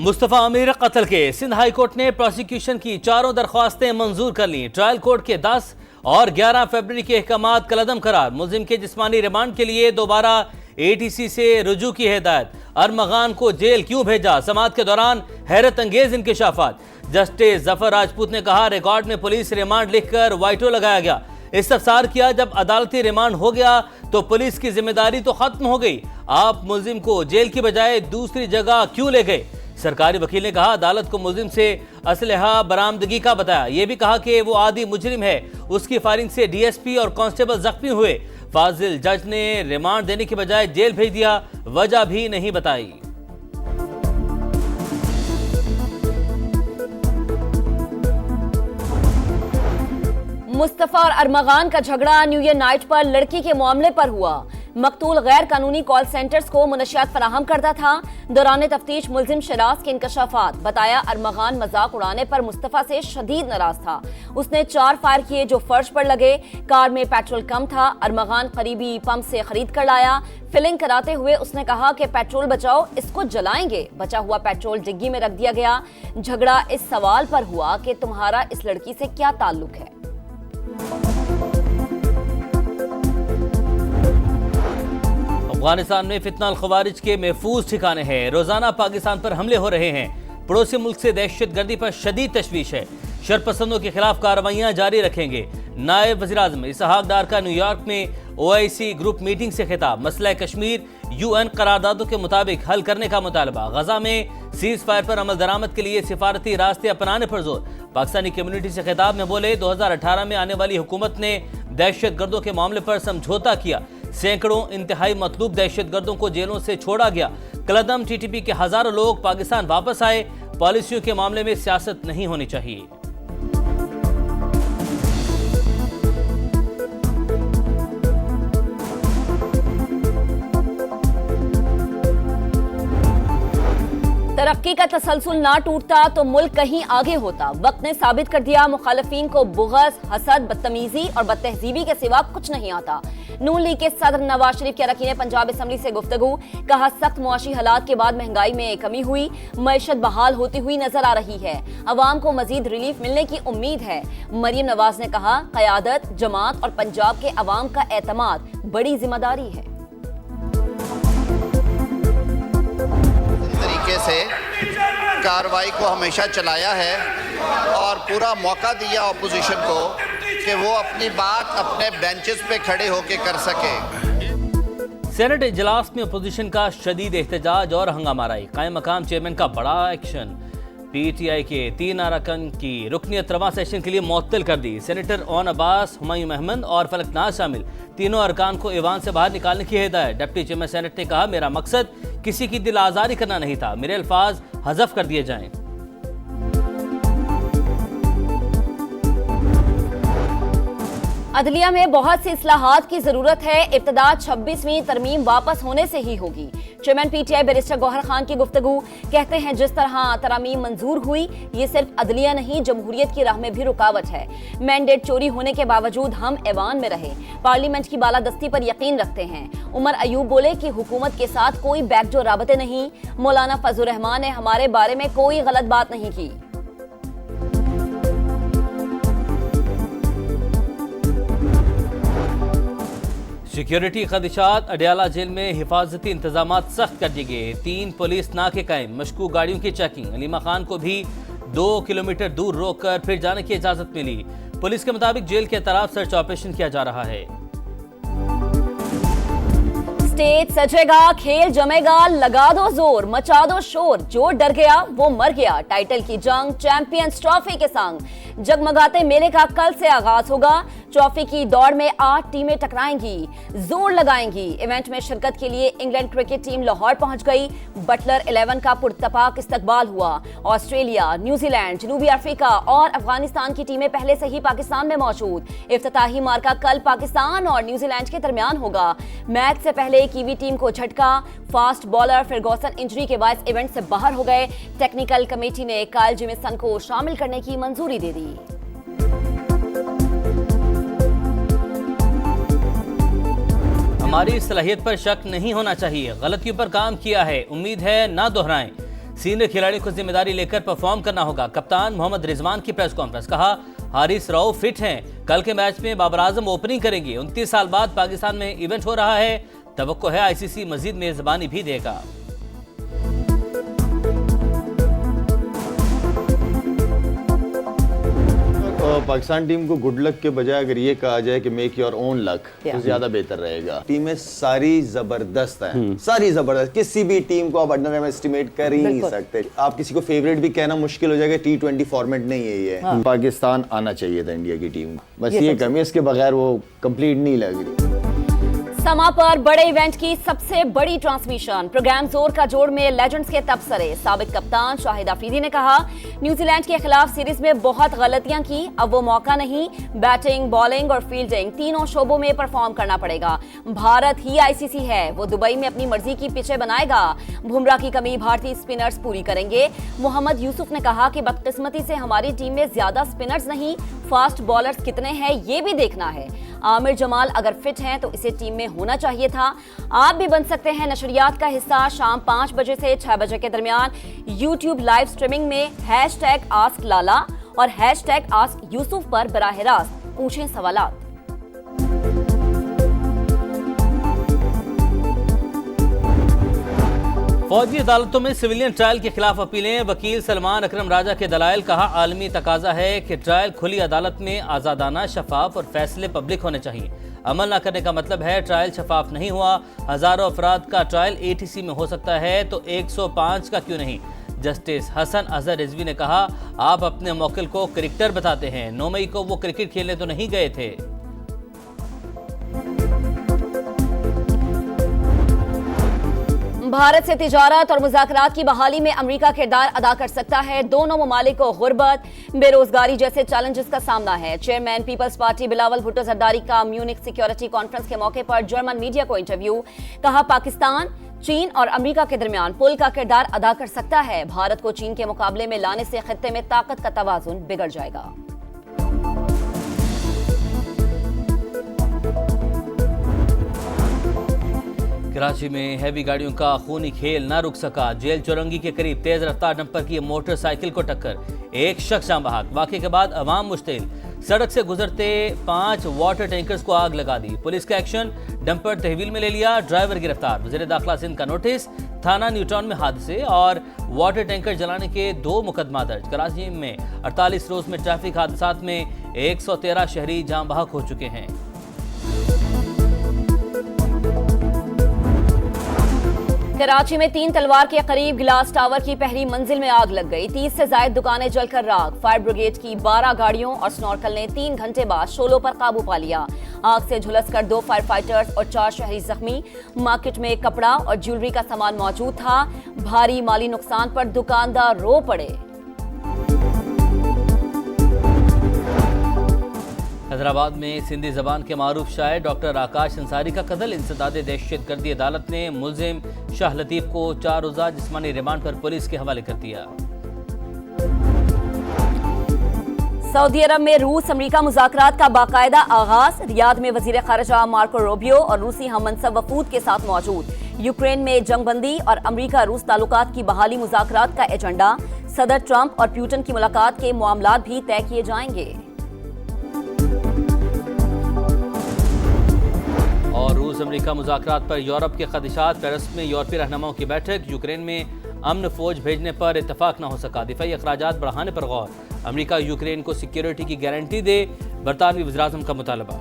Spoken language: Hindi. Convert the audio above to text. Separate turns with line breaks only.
मुस्तफा अमीर कत्ल के सिंध हाई कोर्ट ने प्रोसिक्यूशन की चारों दरख्वास्तें मंजूर कर ली। ट्रायल कोर्ट के 10 और 11 फरवरी के अहकामात कलअदम करार। मुलजिम के जिस्मानी रिमांड के लिए दोबारा एटीसी से रुजू की हिदायत। अरमगान को जेल क्यों भेजा, समाअत के दौरान हैरत अंगेज इंकशाफात। जस्टिस जफर राजपूत ने कहा, रिकॉर्ड में पुलिस रिमांड लिखकर वाइटो लगाया गया। इस्तफसार किया, जब अदालती रिमांड हो गया तो पुलिस की जिम्मेदारी तो खत्म हो गई। आप मुलजिम को जेल की बजाय दूसरी जगह क्यों ले गए। सरकारी वकील ने कहा, अदालत को मुलजिम से असलहा बरामदगी का बताया। यह भी कहा कि वो आदि मुजरिम है। उसकी फायरिंग से डीएसपी और कांस्टेबल जख्मी हुए। फाजिल जज ने रिमांड देने के बजाय जेल भेज दिया, वजह भी नहीं बताई।
मुस्तफा और अरमगान का झगड़ा न्यू ईयर नाइट पर लड़की के मामले पर हुआ। मकतूल गैर कानूनी कॉल सेंटर्स को मुनशियात फराहम करता था। दौरान तफ्तीश मुलजिम शराज के इंकशाफात। बताया, अरमगान मजाक उड़ाने पर मुस्तफा से शदीद नाराज था। उसने 4 फायर किए जो फर्श पर लगे। कार में पेट्रोल कम था। अरमगान करीबी पंप से खरीद कर लाया। फिलिंग कराते हुए उसने कहा कि पेट्रोल बचाओ, इसको जलाएंगे। बचा हुआ पेट्रोल डिग्गी में रख दिया गया। झगड़ा इस सवाल पर हुआ कि तुम्हारा इस लड़की से क्या ताल्लुक है।
अफगानिस्तान में फितना खवारिज के महफूज ठिकाने हैं। रोजाना पाकिस्तान पर हमले हो रहे हैं। पड़ोसी मुल्क से दहशतगर्दी पर शदीद तशवीश है। शरपसंदों के खिलाफ कार्रवाइयां जारी रखेंगे। नायब वज़ीर आज़म इसहाक डार का न्यूयॉर्क में ओआईसी ग्रुप मीटिंग से खिताब। मसला कश्मीर यूएन करारदादों के मुताबिक हल करने का मुतालबा। गजा में सीज फायर पर अमल दरामद के लिए सिफारती रास्ते अपनाने पर जोर। पाकिस्तानी कम्युनिटी से खिताब में बोले, 2018 में आने वाली हुकूमत ने दहशतगर्दों के मामले पर समझौता किया। सैकड़ों इंतहाई मतलूब दहशतगर्दों को जेलों से छोड़ा गया। कलअदम टीटीपी के हजारों लोग पाकिस्तान वापस आए। पॉलिसियों के मामले में सियासत नहीं होनी चाहिए।
तरक्की का तसलसल ना टूटता तो मुल्क कहीं आगे होता। वक्त ने साबित कर दिया, मुखालिफिन को बुग़्ज़, हसद, बदतमीजी और बदतहजीबी के सिवा कुछ नहीं आता। नून लीग के सदर नवाज शरीफ के अरकान पंजाब असम्बली से गुफ्तगू। कहा, सख्त मुआशी हालात के बाद महंगाई में कमी हुई, मईशत बहाल होती हुई नजर आ रही है। अवाम को मजीद रिलीफ मिलने की उम्मीद है। मरियम नवाज ने कहा, क़यादत, जमात और पंजाब के अवाम का एतमाद बड़ी जिम्मेदारी है।
से कार्रवाई को हमेशा चलाया है और पूरा मौका दिया अपोजिशन को कि वो अपनी बात अपने बेंचेस पे खड़े होकर कर सके।
सेनेट इजलास में अपोजिशन का शदीद एहतजाज और हंगामा राई। कायम मकाम चेयरमैन का बड़ा एक्शन। पीटीआई के 3 अरकान की रुकनियत रवां सेशन के लिए मुअत्तल कर दी। सेनेटर ओन अब्बास, हुमायूं अहमद और फलकनाज शामिल तीनों अरकान को ईवान से बाहर निकालने की हिदायत। डिप्टी चेयरमैन सेनेट ने कहा, मेरा मकसद किसी की दिल आजारी करना नहीं था, मेरे अल्फाज हज़फ कर दिए जाएं।
अदलिया में बहुत सी इस्लाहात की जरूरत है। इब्तिदा 26वीं तरमीम वापस होने से ही होगी। Chairman PTI barrister Gohar Khan की गुफ्तगू। कहते हैं, जिस तरह तरमीम मंजूर हुई, ये सिर्फ अदलिया नहीं, जमहूरियत की राह में भी रुकावट है। मैंडेट चोरी होने के बावजूद हम ऐवान में रहे। पार्लियामेंट की बालादस्ती पर यकीन रखते हैं। उमर अयूब बोले कि हुकूमत के साथ कोई बैकडोर राबते नहीं। मौलाना फजल रहमान ने हमारे बारे में कोई गलत बात नहीं की।
सिक्योरिटी खदशात। अडयाला जेल में हिफाजती इंतजाम सख्त कर दिए गए। 3 पुलिस नाके कायम। मशकूक गाड़ियों की चेकिंग। अलीमा खान को भी 2 किलोमीटर दूर रोककर फिर जाने की इजाजत मिली। पुलिस के मुताबिक जेल के तरफ सर्च ऑपरेशन किया जा रहा है।
स्टेज सजेगा, खेल जमेगा, लगा दो जोर, मचा दो शोर। जो डर गया वो मर गया। टाइटल की जंग चैंपियंस ट्रॉफी के संग जगमगाते मेले का कल से आगाज होगा। ट्रॉफी की दौड़ में 8 टीमें टकराएंगी, जोर लगाएंगी। इवेंट में शिरकत के लिए इंग्लैंड क्रिकेट टीम लाहौर पहुंच गई। बटलर 11 का पुरतपाक इस्तकबाल हुआ। ऑस्ट्रेलिया, न्यूजीलैंड, जनूबी अफ्रीका और अफगानिस्तान की टीमें पहले से ही पाकिस्तान में मौजूद। इफ्तिताही मार्का कल पाकिस्तान और न्यूजीलैंड के दरमियान होगा। मैच से पहले कीवी टीम को झटका। फास्ट बॉलर फर्गूसन इंजरी के बाद इवेंट से बाहर हो गए। टेक्निकल कमेटी ने काइल जेमिसन को शामिल करने की मंजूरी दे दी। हमारी सलाहियत पर शक नहीं होना चाहिए। गलतियों पर काम किया है, उम्मीद है ना दोहराएं।
सीनियर खिलाड़ियों को जिम्मेदारी लेकर परफॉर्म करना होगा। कप्तान मोहम्मद रिजवान की प्रेस कॉन्फ्रेंस, कहा हारिस राव फिट हैं, कल के मैच में बाबर आजम ओपनिंग करेंगे। 29 साल बाद पाकिस्तान में इवेंट हो रहा है, तवक्को है आईसीसी मजीद मेजबानी भी देगा।
पाकिस्तान टीम को गुड लक के बजाय अगर ये कहा जाए कि मेक योर ओन लक तो ज्यादा बेहतर रहेगा। टीमें सारी जबरदस्त हैं, सारी जबरदस्त, किसी भी टीम को आप अंडर एस्टिमेट कर ही नहीं सकते। आप किसी को फेवरेट भी कहना मुश्किल हो जाएगा। T20 फॉर्मेट नहीं है ये। पाकिस्तान आना चाहिए था इंडिया की टीम, बस ये कमी है, इसके बगैर वो कंप्लीट नहीं लग रही।
समा पर बड़े इवेंट की सबसे बड़ी ट्रांसमिशन, प्रोग्राम जोर का जोड़ में लेजेंड्स के तबसरे। साबिक कप्तान शाहिद अफरीदी ने कहा न्यूजीलैंड के खिलाफ सीरीज में बहुत गलतियां की, अब वो मौका नहीं, बैटिंग, बॉलिंग और फील्डिंग तीनों शोबों में परफॉर्म करना पड़ेगा। भारत ही आईसीसी है, वो दुबई में अपनी मर्जी की पिचें बनाएगा। बुमराह की कमी भारतीय स्पिनर्स पूरी करेंगे। मोहम्मद यूसुफ ने कहा कि बदकिस्मती से हमारी टीम में ज्यादा स्पिनर्स नहीं, फास्ट बॉलर्स कितने हैं ये भी देखना है। आमिर जमाल अगर फिट हैं तो इसे टीम में होना चाहिए था। आप भी बन सकते हैं नशरियात का हिस्सा। शाम 5 बजे से 6 बजे के दरमियान YouTube लाइव स्ट्रीमिंग में #AskLala और #AskYusuf पर बराह रास्त पूछें सवालात।
फौजी अदालतों में सिविलियन ट्रायल के खिलाफ अपीलें। वकील सलमान अकरम राजा के दलाइल, कहा आलमी तकाजा है कि ट्रायल खुली अदालत में आज़ादाना, शफाफ और फैसले पब्लिक होने चाहिए। अमल न करने का मतलब है ट्रायल शफाफ नहीं हुआ। हजारों अफराद का ट्रायल ATC में हो सकता है तो 105 का क्यों नहीं। जस्टिस हसन अजहर रिजवी ने कहा आप अपने मौकिल को क्रिकेटर बताते हैं, 9 मई को वो क्रिकेट खेलने तो नहीं गए थे।
भारत से तिजारत और मुज़ाकरात की बहाली में अमेरिका किरदार अदा कर सकता है। दोनों ममालिक को गुर्बत, बेरोजगारी जैसे चैलेंजेस का सामना है। Chairman Peoples Party Bilawal Bhutto Zardari का म्यूनिख सिक्योरिटी कॉन्फ्रेंस के मौके पर जर्मन मीडिया को इंटरव्यू, कहा पाकिस्तान, चीन और अमेरिका के दरमियान पुल का किरदार अदा कर सकता है। भारत को चीन के मुकाबले में लाने से खित्ते में ताकत का तवाजुन बिगड़ जाएगा।
कराची में हैवी गाड़ियों का खूनी खेल ना रुक सका। जेल चौरंगी के करीब तेज रफ्तार डंपर की मोटरसाइकिल को टक्कर, एक शख्स जान बहक। वाक़े के बाद अवाम मुश्तिल, सड़क से गुजरते 5 वाटर टैंकर्स को आग लगा दी। पुलिस का एक्शन, डंपर तहवील में ले लिया, ड्राइवर गिरफ्तार। वज़ीर दाखिला सिंध का नोटिस, थाना न्यूटाउन में हादसे और वाटर टैंकर जलाने के 2 मुकदमा दर्ज। कराची में 48 रोज में ट्रैफिक हादसात में 113 शहरी जान बहक हो चुके हैं।
कराची में 3 तलवार के करीब गिलास टावर की पहली मंजिल में आग लग गई। 30 से ज्यादा दुकानें जलकर राख। फायर ब्रिगेड की 12 गाड़ियों और स्नॉर्कल ने 3 घंटे बाद शोलों पर काबू पा लिया। आग से झुलसकर 2 फायर फाइटर्स और 4 शहरी जख्मी। मार्केट में कपड़ा और ज्वेलरी का सामान मौजूद था। भारी माली नुकसान पर दुकानदार रो पड़े।
हैदराबाद में सिंधी जबान के मारूफ शायर डॉक्टर आकाश अंसारी का कत्ल, इंसदादे दहशत गर्दी अदालत ने मुलजिम शाह लतीफ को 4 रोज़ा जिस्मानी रिमांड पर पुलिस के हवाले कर दिया।
सऊदी अरब में रूस अमेरिका मुज़ाकरात का बाकायदा आगाज। रियाद में वजीर खारजा मार्को रूबियो और रूसी हममनसब वफूद के साथ मौजूद। यूक्रेन में जंगबंदी और अमेरिका रूस ताल्लुकात की बहाली मुज़ाकरात का एजेंडा। सदर ट्रंप और प्यूटन की मुलाकात के मामलात भी तय किए जाएंगे।
और रूस अमेरिका मुज़ाकरात पर यूरोप के खदशात। पेरिस में यूरोपीय रहनुमाओं की बैठक। यूक्रेन में अमन फौज भेजने पर इत्तफाक न हो सका। दिफाई अखराजात बढ़ाने पर गौर। अमेरिका यूक्रेन को सिक्योरिटी की गारंटी दे, बरतानवी वज़ीर आज़म का मुतालबा।